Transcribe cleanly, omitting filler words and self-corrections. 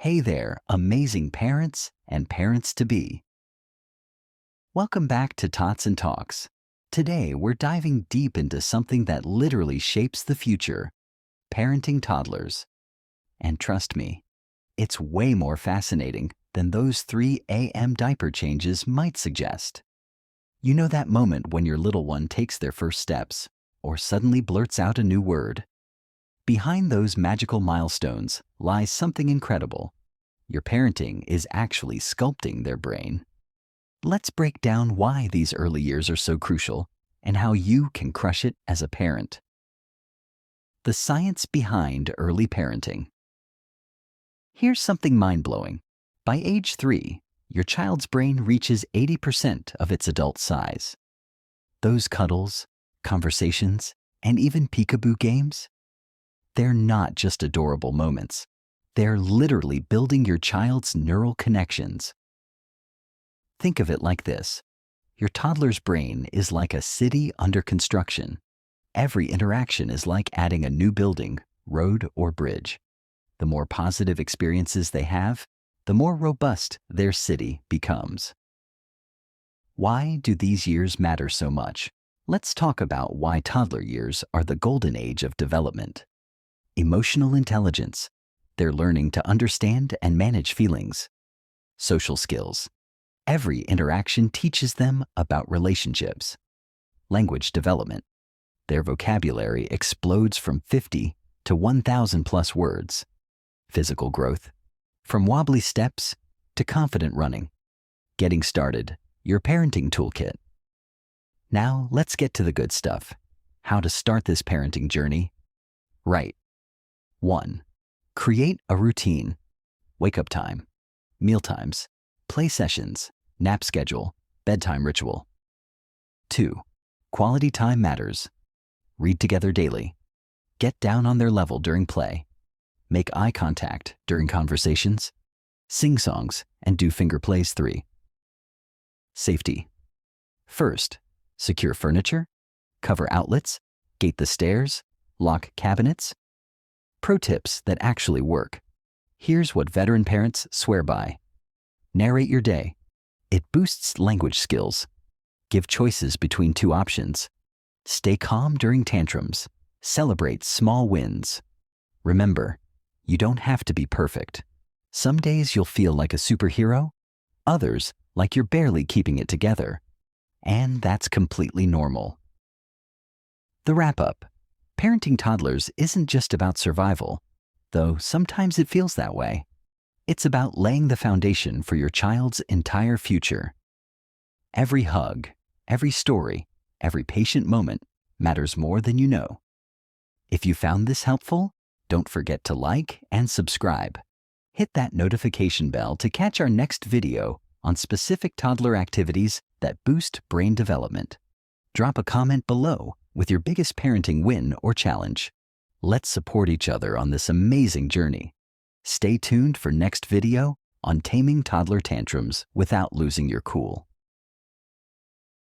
Hey there, amazing parents and parents-to-be. Welcome back to Tots and Talks. Today, we're diving deep into something that literally shapes the future, parenting toddlers. And trust me, it's way more fascinating than those 3 a.m. diaper changes might suggest. You know that moment when your little one takes their first steps or suddenly blurts out a new word? Behind those magical milestones lies something incredible. Your parenting is actually sculpting their brain. Let's break down why these early years are so crucial and how you can crush it as a parent. The science behind early parenting. Here's something mind-blowing. By age 3, your child's brain reaches 80% of its adult size. Those cuddles, conversations, and even peekaboo games? They're not just adorable moments. They're literally building your child's neural connections. Think of it like this. Your toddler's brain is like a city under construction. Every interaction is like adding a new building, road, or bridge. The more positive experiences they have, the more robust their city becomes. Why do these years matter so much? Let's talk about why toddler years are the golden age of development. Emotional intelligence. They're learning to understand and manage feelings. Social skills. Every interaction teaches them about relationships. Language development. Their vocabulary explodes from 50 to 1,000 plus words. Physical growth. From wobbly steps to confident running. Getting started. Your parenting toolkit. Now let's get to the good stuff. How to start this parenting journey? Right. 1. Create a routine. Wake up time, meal times, play sessions, nap schedule, bedtime ritual. 2. Quality time matters. Read together daily. Get down on their level during play. Make eye contact during conversations. Sing songs and do finger plays. 3. Safety. First, secure furniture, cover outlets, gate the stairs, lock cabinets. Pro tips that actually work. Here's what veteran parents swear by. Narrate your day. It boosts language skills. Give choices between 2 options. Stay calm during tantrums. Celebrate small wins. Remember, you don't have to be perfect. Some days you'll feel like a superhero, others like you're barely keeping it together. And that's completely normal. The wrap-up. Parenting toddlers isn't just about survival, though sometimes it feels that way. It's about laying the foundation for your child's entire future. Every hug, every story, every patient moment matters more than you know. If you found this helpful, don't forget to like and subscribe. Hit that notification bell to catch our next video on specific toddler activities that boost brain development. Drop a comment below with your biggest parenting win or challenge. Let's support each other on this amazing journey. Stay tuned for next video on taming toddler tantrums without losing your cool.